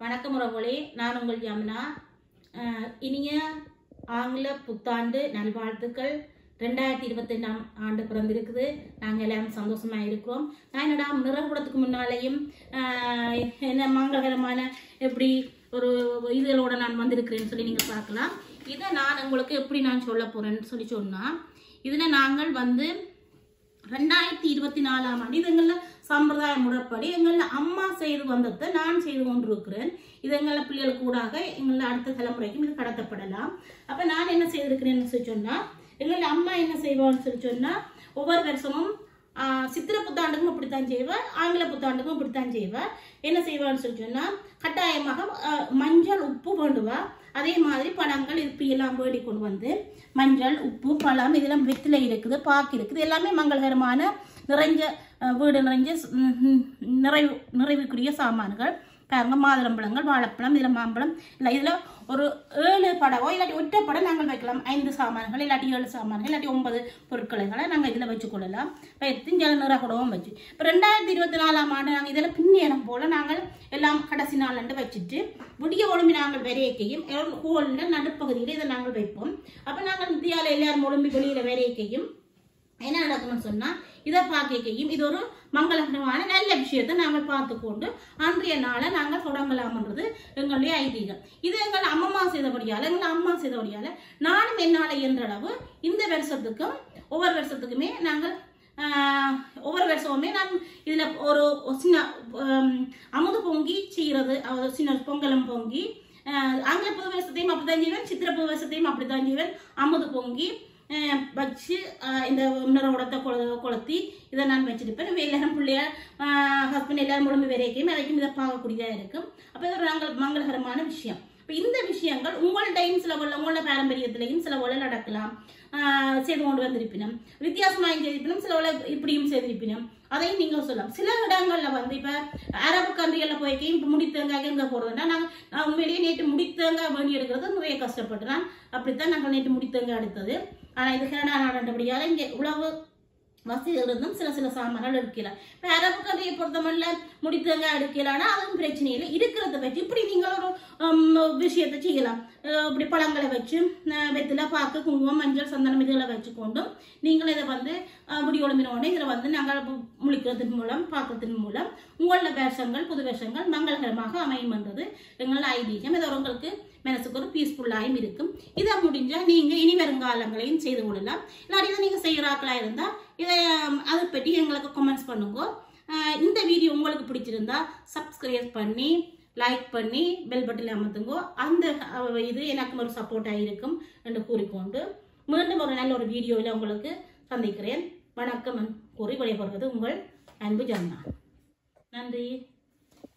வணக்கம் உறவுகளே, நான் உங்கள் ஜமுனா. இனிய ஆங்கில புத்தாண்டு நல்வாழ்த்துக்கள். 2025ஆம் ஆண்டு பிறந்திருக்குது. நாங்கள் எல்லாரும் சந்தோஷமா இருக்கிறோம். நான் என்னடா நிறகுடத்துக்கு முன்னாலேயும் என்ன மங்களகரமான எப்படி ஒரு இதழோட நான் வந்திருக்கிறேன்னு சொல்லி நீங்கள் பார்க்கலாம். இதை நான் உங்களுக்கு எப்படி நான் சொல்ல போறேன்னு சொல்லி சொன்னால், இதில் நாங்கள் 2024ஆம் ஆண்டு இதுங்களில் சம்பிரதாய முறைப்படி எங்களில் அம்மா செய்து வந்ததை நான் செய்து கொண்டிருக்கிறேன். இது எங்களில் பிள்ளைகள் கூடாக எங்களில் அடுத்த தலைமுறைக்கும் இது கடத்தப்படலாம். அப்போ நான் என்ன செய்திருக்கிறேன்னு சொல்லி சொன்னால், எங்களில் அம்மா என்ன செய்வான்னு சொல்லி சொன்னால், ஒவ்வொரு வருஷமும் சித்திரை புத்தாண்டுக்கும் அப்படித்தான் செய்வேன், ஆங்கில புத்தாண்டுக்கும் அப்படித்தான் செய்வேன். என்ன செய்வான்னு சொல்லி சொன்னால், கட்டாயமாக மஞ்சள் உப்பு வேண்டுவா. அதே மாதிரி பழங்கள் இப்படி எல்லாம் வேடி கொண்டு வந்து மஞ்சள் உப்பு பழம் இதெல்லாம் வெத்திலை இருக்குது, பாக்கு இருக்குது, எல்லாமே மங்களகரமான நிறைஞ்ச வீடு நிறைஞ்ச நிறைவுக்குரிய சாமான்கள். பாருங்க, மாதுளம்பழங்கள், வாழைப்பழம், இதில் மாம்பழம் இல்லை, இதில் ஒரு 7 படவோ இல்லாட்டி ஒற்றை படம் நாங்கள் வைக்கலாம். 5 சாமான்கள் இல்லாட்டி 7 சாமான்கள் இல்லாட்டி 9 பொருட்களை நாங்கள் இதில் வச்சுக்கொள்ளலாம். வைத்து ஜல நிறகுடவும் வச்சு இப்போ 2024ஆம் ஆண்டு நாங்கள் இதில் பின்னேறம் போல் நாங்கள் எல்லாம் கடைசி நாள் வச்சுட்டு விடிய ஒழும்பி நாங்கள் விரைக்கையும் ஹோலில் நடுப்பகுதியில் இதை நாங்கள் வைப்போம். அப்போ நாங்கள் இந்தியாவில் எல்லாரும் ஒழும்பி வெளியில் விரைக்கையும் என்ன நடக்கும்னு சொன்னால், இதை பார்க்கையும் இது ஒரு மங்களகரமான நல்ல விஷயத்தை நாங்கள் பார்த்து கொண்டு அன்றைய நாளை நாங்கள் தொடங்கலாம்ன்றது எங்களுடைய ஐதீகம். இது எங்கள் அம்மா செய்தபடியால் நானும் என்னால் என்ற அளவு இந்த வருஷத்துக்கும் ஒவ்வொரு வருஷத்துக்குமே நாங்கள் ஒவ்வொரு வருஷமுமே நான் இதில் ஒரு சின்ன அமுது பொங்கி செய்கிறது, சின்ன பொங்கலும் பொங்கி ஆங்கில புது வருஷத்தையும் அப்படித்தான் செய்வேன், சித்திரை புது வருஷத்தையும் அப்படித்தான் செய்வேன். அமுது பொங்கி வச்சு இந்த நிறகுடத்தை கொளுத்தி இதை நான் வச்சிருப்பேன். எல்லாரும் பிள்ளைய ஹஸ்பண்ட் எல்லாரும் உடம்பு வரைக்கும் வரைக்கும் இதை பார்க்கக்கூடியதாக இருக்கும். அப்போ இது நாங்கள் மங்களகரமான விஷயம். இப்போ இந்த விஷயங்கள் உங்கள்டையும் சில உங்களோட பாரம்பரியத்திலையும் சில உடல் நடக்கலாம், செய்து கொண்டு வந்திருப்பினும் வித்தியாசமாக செய்திருப்பினும் சில உல இப்படியும் செய்திருப்பினும் அதையும் நீங்கள் சொல்லலாம். சில இடங்களில் இப்போ அரபு கண்ட்ரிகளில் போய்க்கையும் இப்போ முடித்தேங்காய் எங்கே போகிறதுனா நான் உண்மையிலேயே நேற்று முடித்தேங்காய் வேண்டி எடுக்கிறது நிறைய கஷ்டப்பட்டுறேன். அப்படித்தான் நாங்கள் நேற்று முடித்தேங்காய் எடுத்தது. ஆனால் இது கனடா நாடுபடியால் இங்கே உழவு வசதிகள் இருந்தும் சில சாமான்கள் எடுக்கலாம். இப்போ அரபு கதையை பொறுத்தமல்ல முடித்தங்க எடுக்கலான்னா அதுவும் பிரச்சனை இல்லை. இருக்கிறத வச்சு இப்படி நீங்கள் ஒரு விஷயத்தை செய்யலாம். இப்படி பழங்களை வச்சு வெத்தில பாக்கு குங்குமம் மஞ்சள் சந்தனம் இதுகளை வச்சுக்கொண்டும் நீங்கள் இதை இப்படி ஒளிமினோடனே இதில் நாங்கள் முழிக்கிறதன் மூலம் பார்க்கறதன் மூலம் உங்களோட வேஷங்கள் புது வேஷங்கள் மங்களகரமாக அமையும் என்றது எங்களோட ஐதீகம். இது உங்களுக்கு மனசுக்கு ஒரு பீஸ்ஃபுல்லாயும் இருக்கும். இதை முடிஞ்சால் நீங்கள் இனி வருங்காலங்களையும் செய்து கொள்ளலாம். இல்லாட்டி இதை நீங்கள் செய்கிறாக்களாக இருந்தால் இதை அதை பற்றி எங்களுக்கு கமெண்ட்ஸ் பண்ணுங்க. இந்த வீடியோ உங்களுக்கு பிடிச்சிருந்தா சப்ஸ்கிரைப் பண்ணி லைக் பண்ணி பெல் பட்டனில் அமர்த்துங்க. அந்த இது எனக்கு ஒரு சப்போர்ட்டாக இருக்கும் என்று கூறிக்கொண்டு மீண்டும் ஒரு நல்ல ஒரு வீடியோவில் உங்களுக்கு சந்திக்கிறேன். வணக்கம் கூறி விடைபெறுவது உங்கள் அன்பு ஜமுனா. நன்றி.